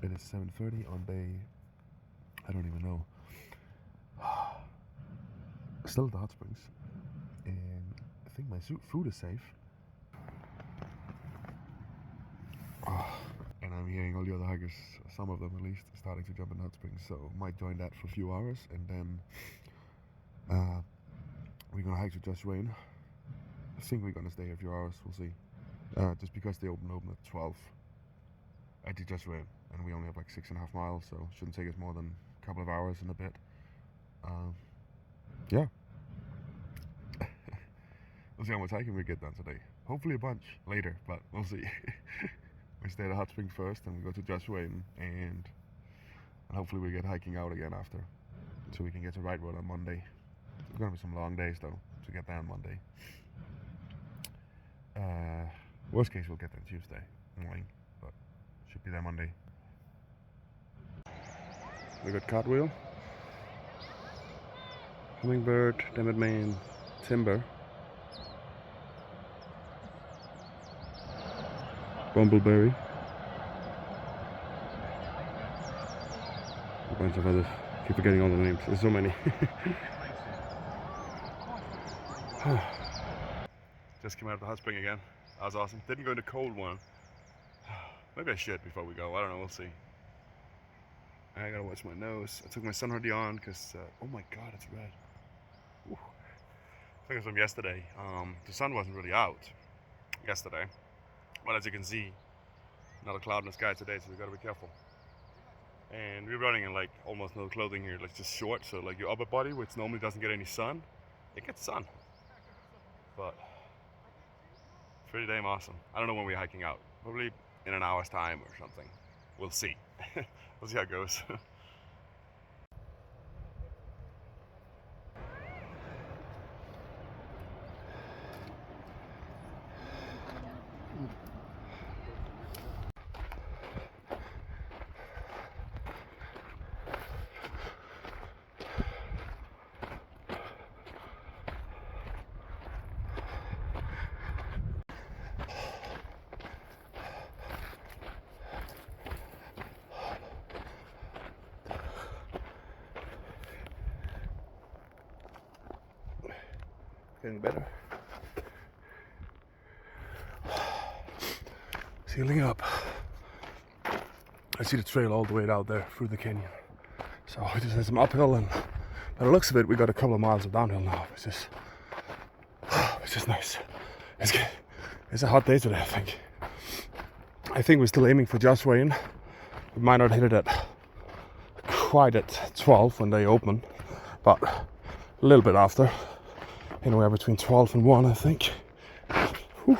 and it's 7:30 on day, I don't even know. Still at the hot springs, and I think my food is safe. And I'm hearing all the other hikers, some of them at least, starting to jump in hot springs, so might join that for a few hours, and then we're gonna hike to Joshua. I think we're gonna stay a few hours, we'll see. Just because they open at 12 at the Joshua, and we only have like 6.5 miles, so it shouldn't take us more than a couple of hours and a bit. Yeah. We'll see how much hiking we get done today. Hopefully a bunch later, but we'll see. We stay at the hot spring first, and we go to Joshua, and hopefully we get hiking out again after, so we can get to Right Road on Monday. It's gonna be some long days though to get there on Monday. Worst case, we'll get there Tuesday morning, but should be there Monday. We got Cartwheel, Hummingbird, Dammit Man, Timber, Bumbleberry, a bunch of others. Keep forgetting all the names. There's so many. Just came out of the hot spring again. That was awesome. Didn't go in the cold one. Maybe I should before we go. I don't know. We'll see. I gotta watch my nose. I took my sun hoodie on because, oh my god, it's red. Ooh. I think it's from yesterday. The sun wasn't really out yesterday. But as you can see, not a cloud in the sky today, so we gotta be careful. And we're running in like almost no clothing here, like just shorts. So like your upper body, which normally doesn't get any sun, it gets sun. But it's pretty damn awesome. I don't know when we're hiking out. Probably in an hour's time or something. We'll see. We'll see how it goes. Getting better. Sealing up. I see the trail all the way out there through the canyon. So it just has some uphill, and by the looks of it, we got a couple of miles of downhill now, which is nice. It's a hot day today, I think. I think we're still aiming for Joshua Inn. We might not hit it at quite at 12 when they open, but a little bit after. Anywhere between 12 and 1, I think. Whew.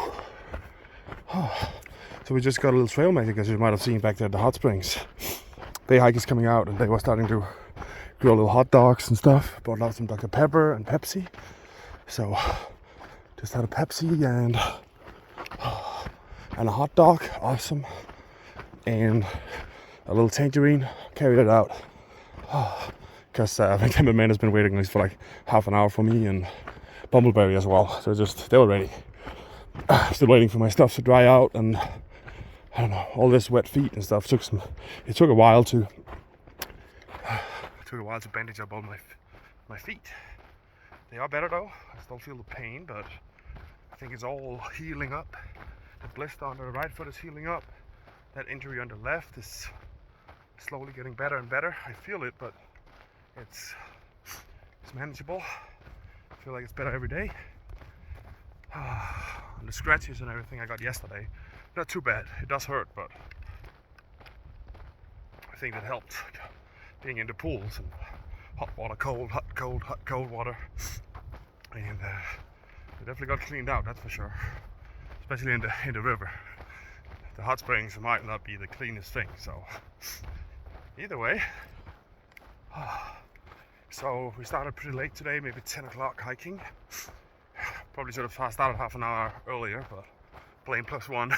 So we just got a little trail magic, as you might have seen back there at the hot springs. Day hike is coming out, and they were starting to grill little hot dogs and stuff. Brought out some Dr. Pepper and Pepsi. So just had a Pepsi and a hot dog, awesome. And a little tangerine, carried it out. Because I think Dammit Man has been waiting at least for like half an hour for me, and Bumbleberry as well. So they were ready. Still waiting for my stuff to dry out, and I don't know, all this wet feet and stuff it took a while to bandage up all my feet. They are better though. I still feel the pain, but I think it's all healing up. The blister on the right foot is healing up. That injury on the left is slowly getting better and better. I feel it, but it's manageable. I feel like it's better every day. And the scratches and everything I got yesterday, not too bad. It does hurt, but I think that helped being in the pools and hot water, cold water. And they definitely got cleaned out, that's for sure. Especially in the river. The hot springs might not be the cleanest thing, so either way. So we started pretty late today, maybe 10 o'clock hiking. Probably should have started half an hour earlier, but blame PlusOne.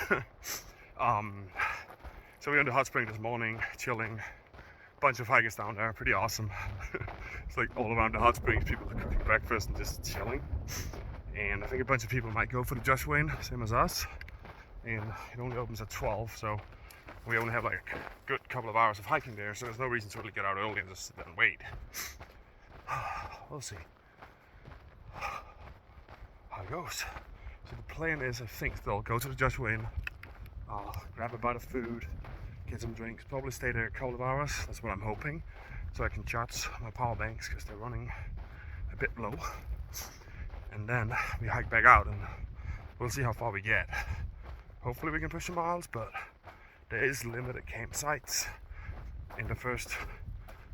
So we're in the hot spring this morning, chilling. Bunch of hikers down there, pretty awesome. It's like all around the hot springs, people are cooking breakfast and just chilling. And I think a bunch of people might go for the Joshua Inn, same as us. and it only opens at 12, so we only have like a good couple of hours of hiking there, so there's no reason to really get out early and just sit there and wait. We'll see how it goes. So the plan is, I think they'll go to the Joshua Inn, I'll grab a bite of food, get some drinks, probably stay there a couple of hours, that's what I'm hoping, so I can charge my power banks because they're running a bit low. And then we hike back out and we'll see how far we get. Hopefully we can push some miles, but there is limited campsites in the first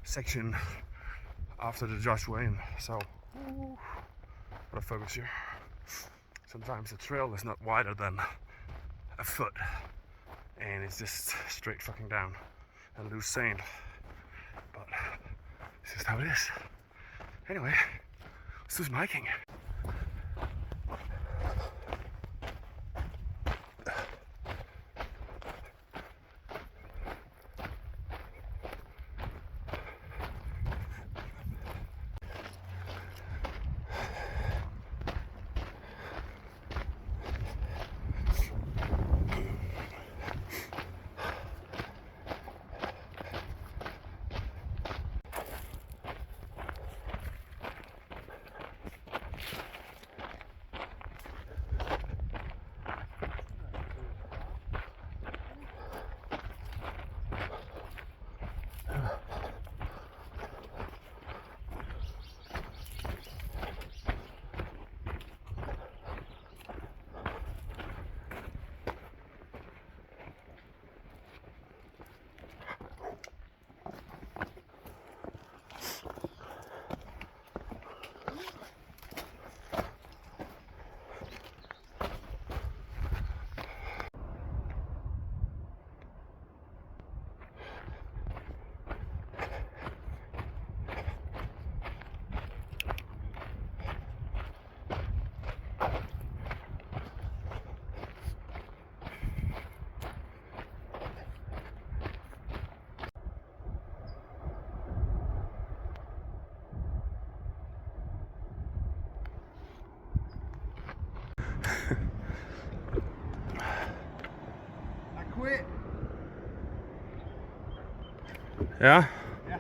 section after the Joshua Inn, so gotta focus here. Sometimes the trail is not wider than a foot and it's just straight fucking down and loose sand, but it's just how it is. Anyway, let's do some hiking. I quit. Yeah? Yeah.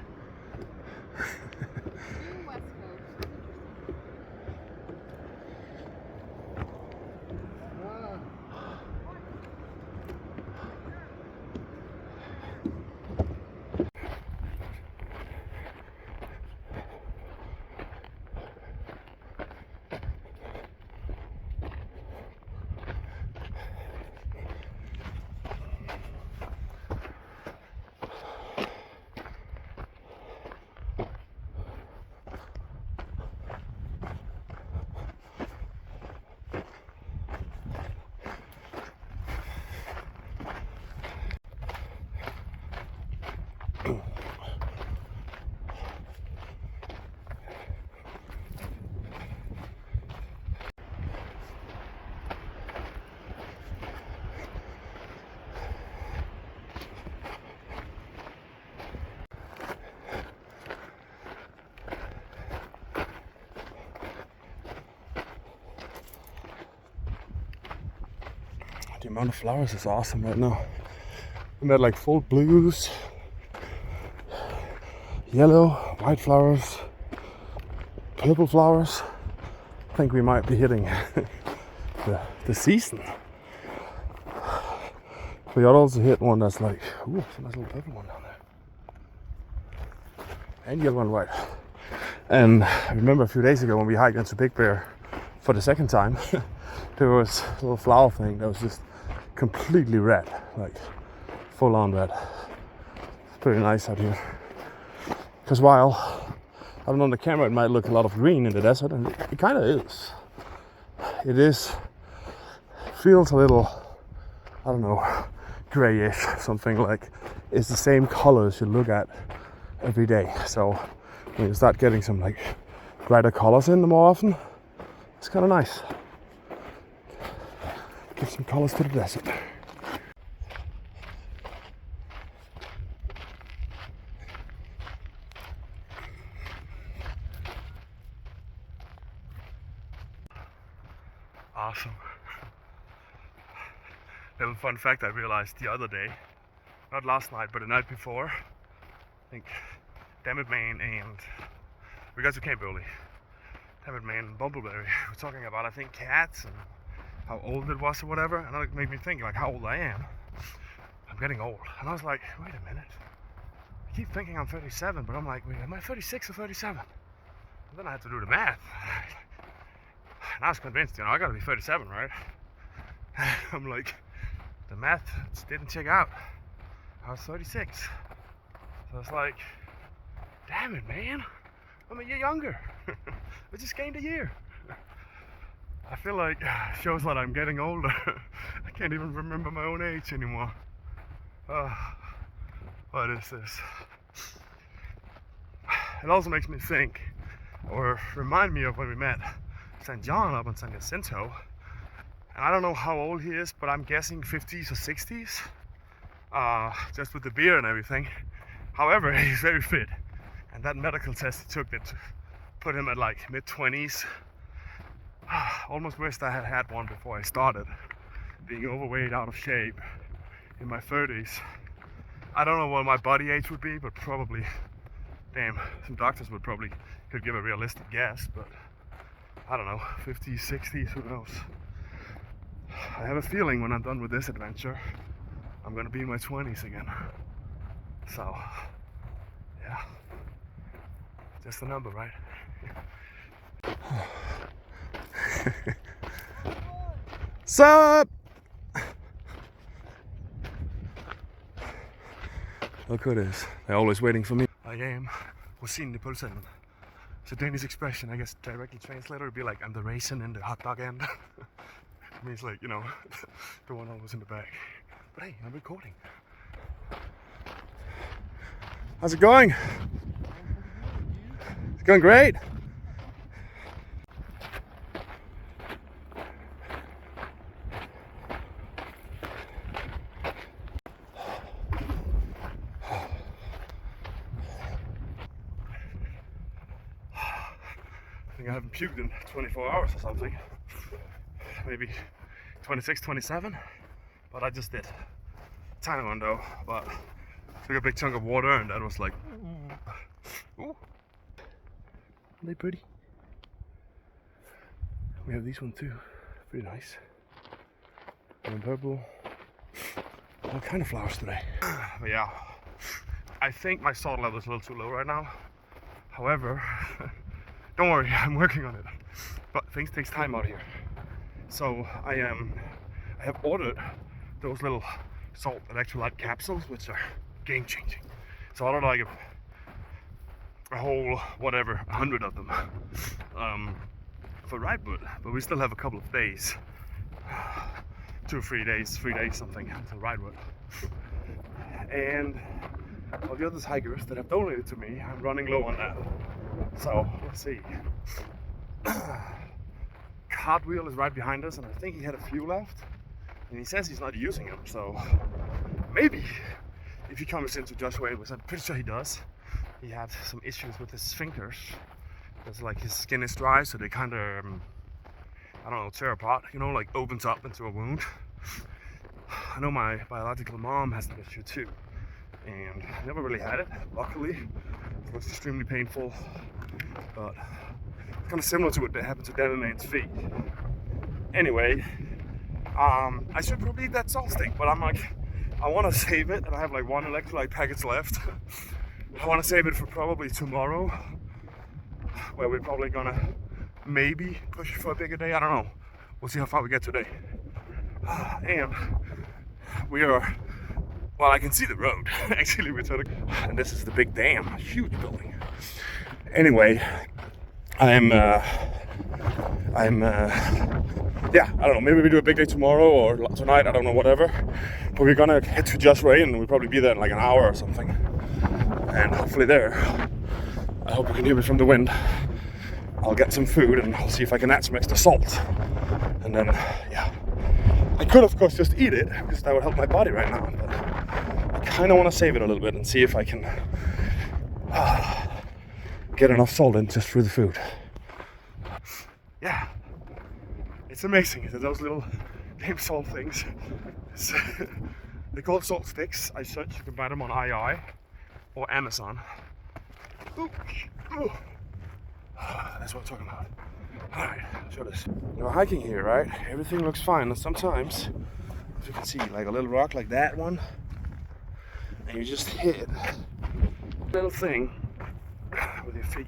West Coast. The amount of flowers is awesome right now. We met like full blues, yellow, white flowers, purple flowers. I think we might be hitting the season. We got also hit one that's like, ooh, it's a nice little purple one down there. And yellow and white. And I remember a few days ago when we hiked into Big Bear for the second time, there was a little flower thing that was just completely red, like full on red. It's pretty nice out here. Because while I don't know, on the camera it might look a lot of green in the desert, and it kind of is. It is, feels a little, I don't know, grayish, something like it's the same colors you look at every day. So when you start getting some like brighter colors in them more often, it's kind of nice. Give some colors to the desert. Awesome. Little fun fact I realized the other day, not last night, but the night before. I think Dammit Man and we got to camp early. Dammit Man and Bumbleberry were talking about, I think, cats and how old it was or whatever, and it made me think like how old I am. I'm getting old, and I was like, wait a minute. I keep thinking I'm 37, but I'm like, wait, am I 36 or 37? And then I had to do the math. And I was convinced, I gotta be 37, right? I'm like, the math didn't check out. I was 36. So it's like, damn it, man. I'm a year younger. I just gained a year. I feel like it shows that I'm getting older. I can't even remember my own age anymore. What is this? It also makes me think, or remind me of when we met St. John up in San Jacinto. And I don't know how old he is, but I'm guessing 50s or 60s. Just with the beer and everything. However, he's very fit. And that medical test he took that put him at like mid-20s. Almost wished I had had one before I started. Being overweight, out of shape, in my 30s. I don't know what my body age would be, but probably, damn, some doctors could give a realistic guess, but I don't know, 50s, 60s, who knows. I have a feeling when I'm done with this adventure, I'm gonna be in my 20s again. So, yeah, just a number, right? Sup? Look who it is. They're always waiting for me. I am Rosinen i pølseenden. It's a Danish expression, I guess directly translated would be like, I'm the raisin in the hot dog end. It means like, the one always in the back. But hey, I'm recording. How's it going? It's going great. I haven't puked in 24 hours or something. Maybe 26, 27. But I just did. Tiny one though, but took a big chunk of water and that was like, ooh. Are they pretty? We have these one too. Pretty nice. And purple. All kind of flowers today. But yeah, I think my salt level is a little too low right now. However, don't worry, I'm working on it. But things takes time out here. So I have ordered those little salt electrolyte capsules, which are game changing. So I ordered like a whole, 100 of them for Rightwood. But we still have a couple of days, 2 or 3 days, something until Rightwood. And all the other hikers that have donated to me, I'm running low on that. So let's see. Cartwheel is right behind us, and I think he had a few left. And he says he's not using them, so maybe if he comes into Joshua, which I'm pretty sure he does, he had some issues with his fingers. It's like his skin is dry, so they kind of, I don't know, tear apart, like opens up into a wound. I know my biological mom has an issue too, and I never really had it, luckily. It was extremely painful, but it's kind of similar to what happened to Dan and Nate's feet. Anyway, I should probably eat that salt stick, but I'm like, I want to save it, and I have like 1 electrolyte package left. I want to save it for probably tomorrow, where we're probably gonna maybe push for a bigger day. I don't know. We'll see how far we get today. And we are, well, I can see the road. Actually, we're turning, and this is the big dam, a huge building. Anyway, yeah, I don't know, maybe we do a big day tomorrow or tonight, I don't know, whatever. But we're gonna head to Just Way and we'll probably be there in like an hour or something. And hopefully there, I hope you can hear me from the wind. I'll get some food and I'll see if I can add some extra salt. And then, yeah. I could, of course, just eat it because that would help my body right now. But I kind of want to save it a little bit and see if I can get enough salt in just for the food. Yeah. It's amazing. Those little goddamn salt things. They're called salt sticks. I searched, you can buy them on II or Amazon. Ooh. Ooh. That's what I'm talking about. Alright, show this. You're hiking here, right? Everything looks fine, and sometimes, as you can see, like a little rock like that one, and you just hit a little thing with your feet,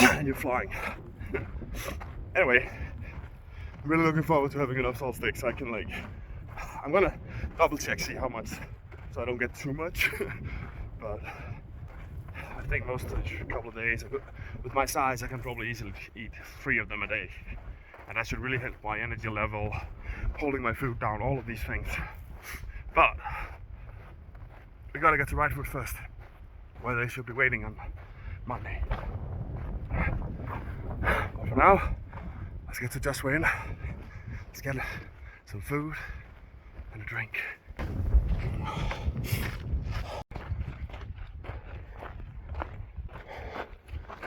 and you're flying. Anyway, I'm really looking forward to having enough salt sticks. I can I'm gonna double check, see how much, so I don't get too much. But I think most of the couple of days, with my size, I can probably easily eat 3 of them a day. And that should really help my energy level, holding my food down, all of these things. But we gotta get to right foot first, where they should be waiting on Monday. But for now, let's get to Just Win. Let's get some food and a drink.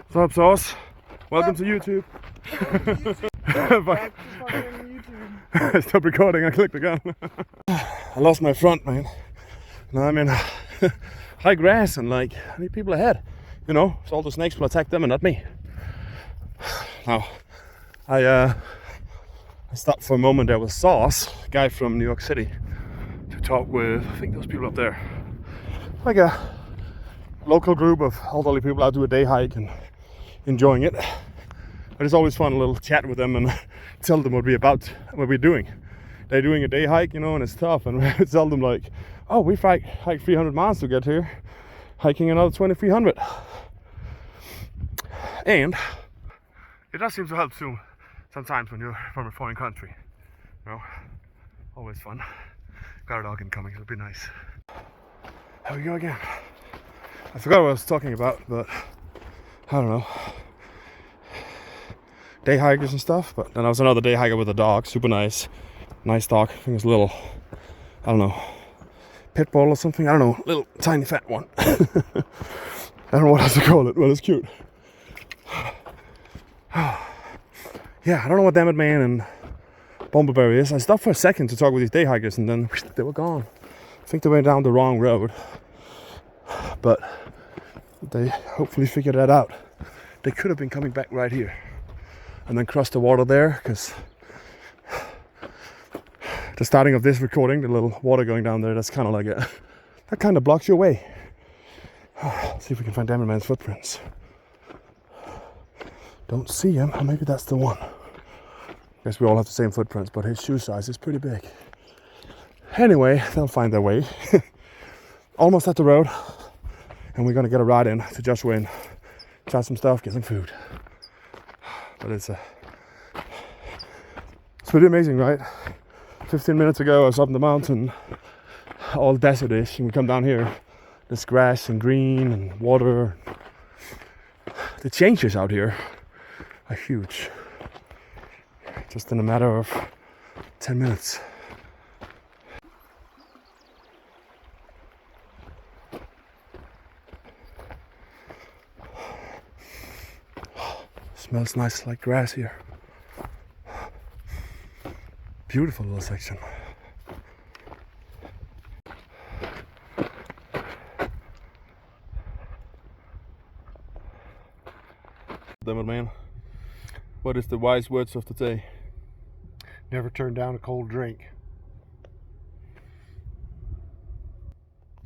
What's up, Sauce? Welcome to YouTube. Stop recording, I clicked again. I lost my front, man. Now I'm in high grass and I need people ahead. You know, so all the snakes will attack them and not me. Now, I stopped for a moment there with Sauce, a guy from New York City, to talk with, I think those people up there. Like a local group of elderly people out to a day hike and enjoying it. But it's always fun, a little chat with them and tell them what we're doing. They're doing a day hike, you know, and it's tough, and we tell them like, oh, we've hiked 300 miles to get here, hiking another 2,300. And it does seem to help too sometimes when you're from a foreign country, you know. Always fun. Got a dog incoming, it'll be nice. Here we go again. I forgot what I was talking about, but I don't know. Day hikers and stuff, but then I was another day hiker with a dog, super nice dog. I think it's a little, I don't know, pit bull or something, I don't know, little tiny fat one. I don't know what else to call it, but it's cute. Yeah, I don't know what Dammit Man and Bumbleberry is. I stopped for a second to talk with these day hikers and then they were gone. I think they went down the wrong road, but they hopefully figured that out. They could have been coming back right here and then cross the water there, because the starting of this recording, the little water going down there, that's kind of like that kind of blocks your way. Let's see if we can find Dammit Man's footprints. Don't see him, or maybe that's the one. Guess we all have the same footprints, but his shoe size is pretty big. Anyway, they'll find their way. Almost at the road, and we're gonna get a ride in to Just Win, try some stuff, get some food. But it's pretty amazing, right? 15 minutes ago I was up in the mountain, all desert-ish, and we come down here, there's grass and green and water. The changes out here are huge, just in a matter of 10 minutes. Smells nice like grass here. Beautiful little section. Dammit Man, what is the wise words of the day? Never turn down a cold drink.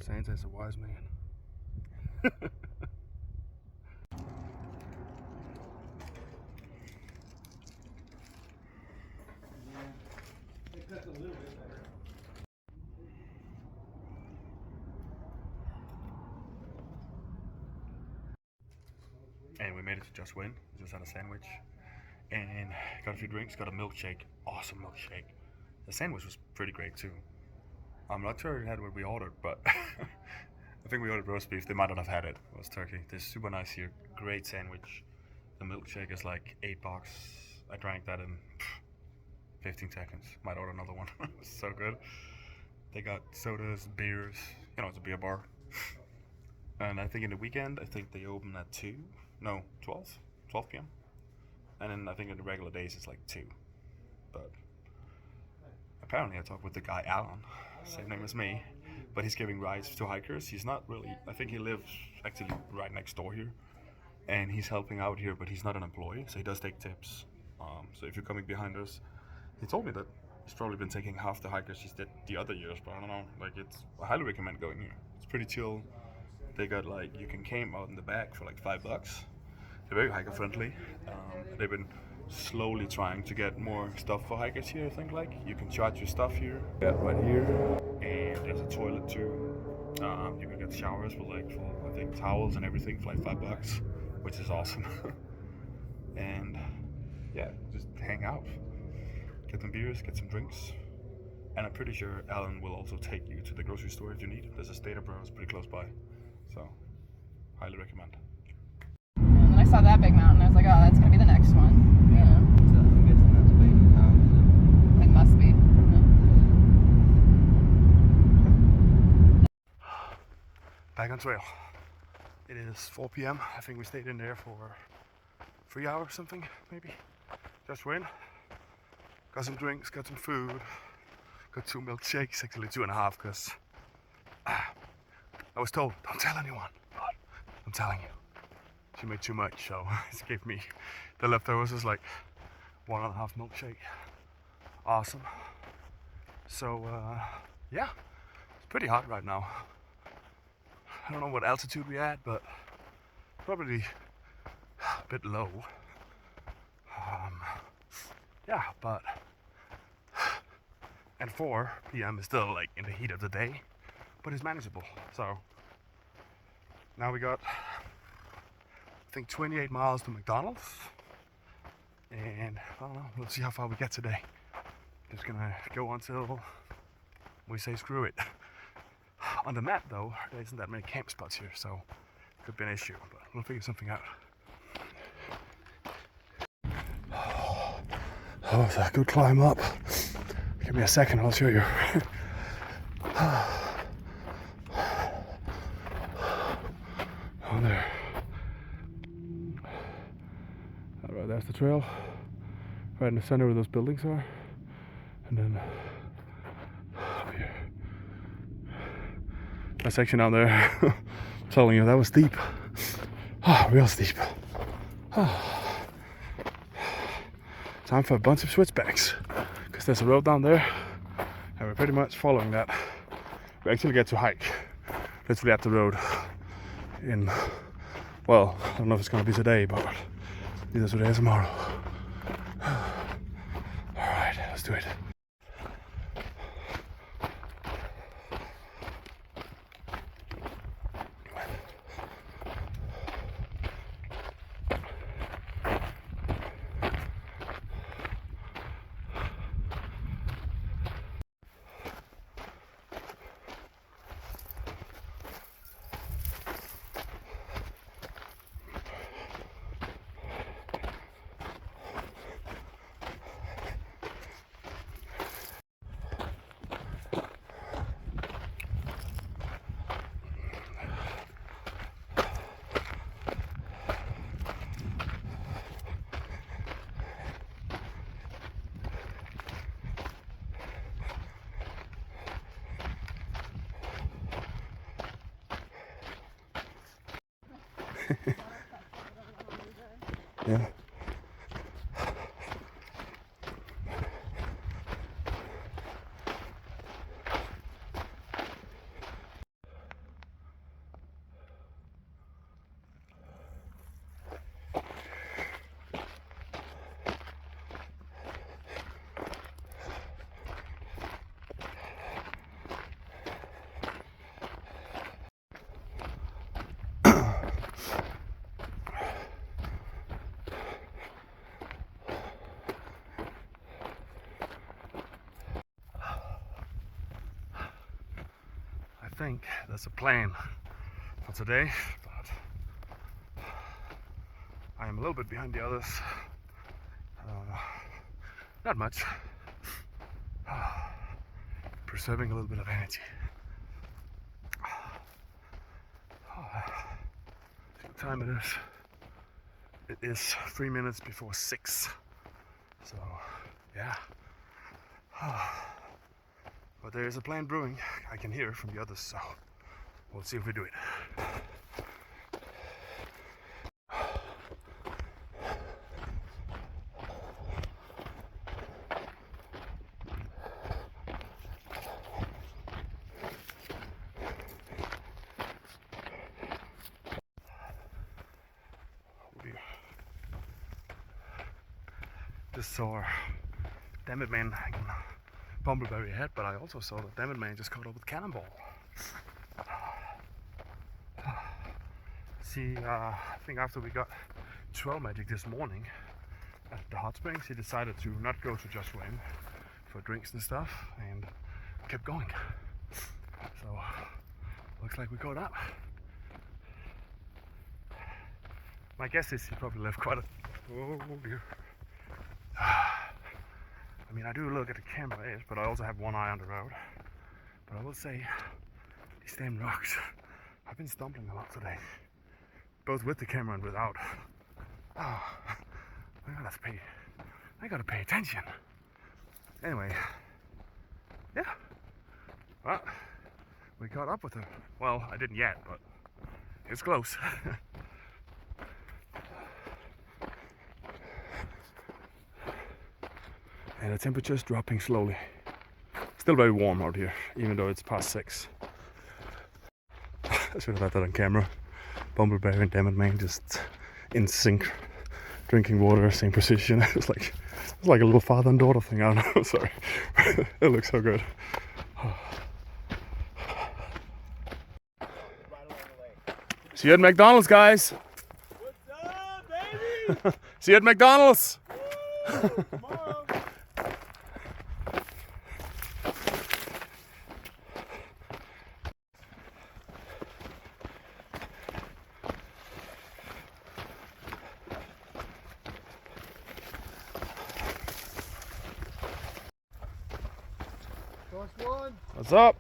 Sounds as a wise man. And we made it to Just Win. We just had a sandwich and got a few drinks, got a milkshake. Awesome milkshake. The sandwich was pretty great too. I'm not sure it had what we ordered, but I think we ordered roast beef. They might not have had it. It was turkey. They're super nice here. Great sandwich. The milkshake is like $8. I drank that in 15 seconds. Might order another one. It was so good. They got sodas, beers. You know, it's a beer bar. And I think in the weekend, I think they open at 12 p.m. And then I think in the regular days it's like 2. But apparently I talked with the guy Alan, same name as me, but he's giving rides to hikers. He's not really, I think he lives actually right next door here, and he's helping out here, but he's not an employee, so he does take tips. So if you're coming behind us, he told me that he's probably been taking half the hikers he's did the other years, but I don't know, like I highly recommend going here. It's pretty chill. They got like, you can camp out in the back for like $5. They're very hiker friendly. They've been slowly trying to get more stuff for hikers here. I think like you can charge your stuff here. Yeah, right here, and there's a toilet too. You can get showers with like full, I think, towels and everything for like $5, which is awesome. And yeah, just hang out, get some beers, get some drinks, and I'm pretty sure Alan will also take you to the grocery store if you need. There's a Stater Bros pretty close by, so highly recommend. And then I saw that big mountain. I was like, oh, that's gonna be the next one. Yeah. So I'm guessing that's a big mountain. It must be. Back on trail. It is 4 p.m. I think we stayed in there for 3 hours, something maybe. Just went. Got some drinks, got some food, got 2 milkshakes, actually 2.5, because I was told don't tell anyone, but I'm telling you. She made too much, so she gave me the leftovers is like 1.5 milkshake. Awesome. So yeah, it's pretty hot right now. I don't know what altitude we're at, but probably a bit low. Yeah, but and 4 p.m. is still like in the heat of the day, but it's manageable. So now we got, I think, 28 miles to McDonald's, and I don't know, we'll see how far we get today. Just gonna go until we say screw it. On the map though, there isn't that many camp spots here, so could be an issue, but we'll figure something out. Oh, it's a good climb up. Give me a second, I'll show you. Oh, there. Alright, that's the trail. Right in the center where those buildings are. And then up here. That section down there, I'm telling you, that was steep. Real steep. Time for a bunch of switchbacks, because there's a road down there, and we're pretty much following that. We actually get to hike literally at the road in, well, I don't know if it's going to be today, but either today or tomorrow. Alright, let's do it. Yeah. I think that's a plan for today, but I am a little bit behind the others. Not much. Preserving a little bit of energy. What time it is? It is 3 minutes before 6. So, yeah. But there is a plant brewing. I can hear from the others, so we'll see if we do it. Just saw our Dammit man hanging bumbleberry ahead, but I also saw the Dammit man just caught up with Cannonball. See, I think after we got Trail Magic this morning at the Hotsprings, he decided to not go to Just Win for drinks and stuff and kept going. So, looks like we caught up. My guess is he probably left quite a... Oh dear. I mean, I do look at the camera edge, but I also have one eye on the road. But I will say, these damn rocks, I've been stumbling a lot today. Both with the camera and without. Oh, I gotta pay attention. Anyway, yeah. Well, we caught up with her. Well, I didn't yet, but it's close. And the temperature is dropping slowly. Still very warm out here, even though it's past 6. I should have had that on camera. Bumbleberry and Dammit man just in sync, drinking water, same position. It's like a little father and daughter thing. I don't know. Sorry. It looks so good. See you at McDonald's, guys. What's up, baby? See you at McDonald's. Tomorrow. +One. What's up?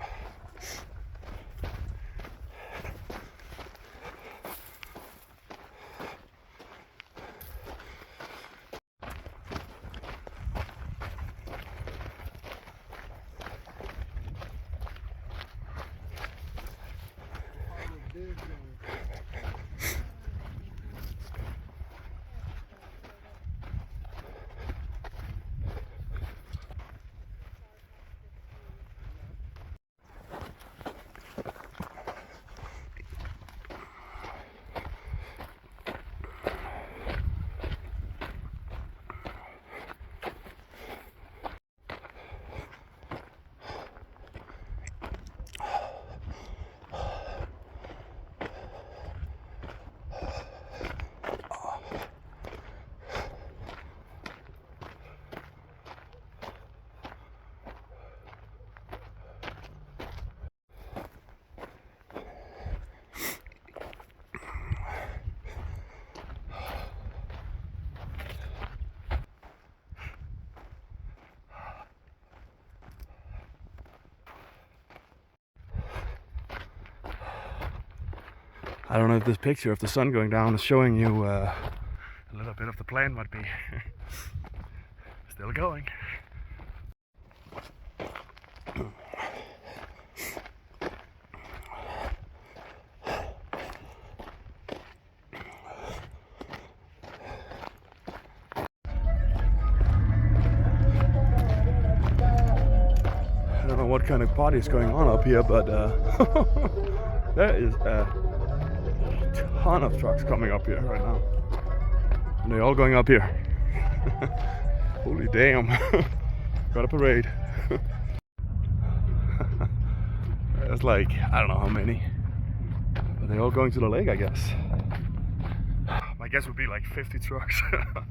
I don't know if this picture of the sun going down is showing you a little bit of the plan, might be still going. I don't know what kind of party is going on up here, but there is a ton of trucks coming up here right now. And they're all going up here. Holy damn. Got a parade. There's like, I don't know how many. But they're all going to the lake, I guess. My guess would be like 50 trucks. And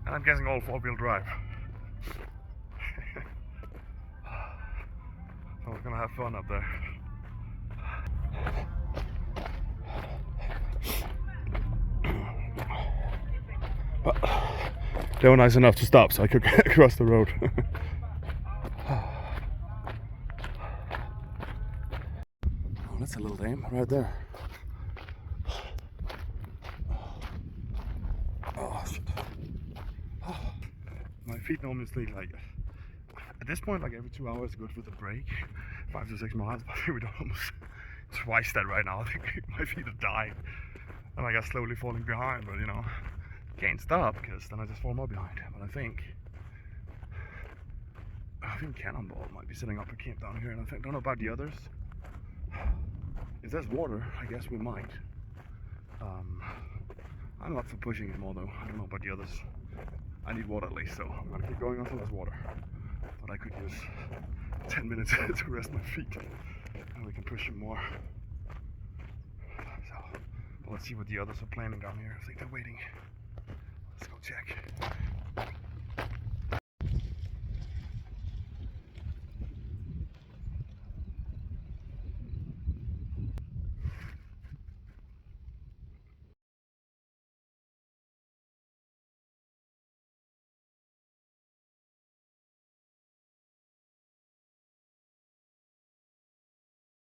I'm guessing all 4-wheel drive. So we're gonna have fun up there. But they were nice enough to stop so I could cross the road. Oh, that's a little dam right there. Oh shit. My feet normally stay like at this point, like every 2 hours, good with a break, 5 to 6 miles. But I think we've done almost twice that right now. I think my feet are dying, and I got slowly falling behind. But you know, can't stop because then I just fall more behind. But I think Cannonball might be setting up a camp down here, and I don't know about the others. If there's water, I guess we might. I'm up for pushing it more though. I don't know about the others. I need water at least, so I'm gonna keep going until there's water. But I could use 10 minutes to rest my feet, and we can push them more. So, but let's see what the others are planning down here. I think they're waiting. Let's go check.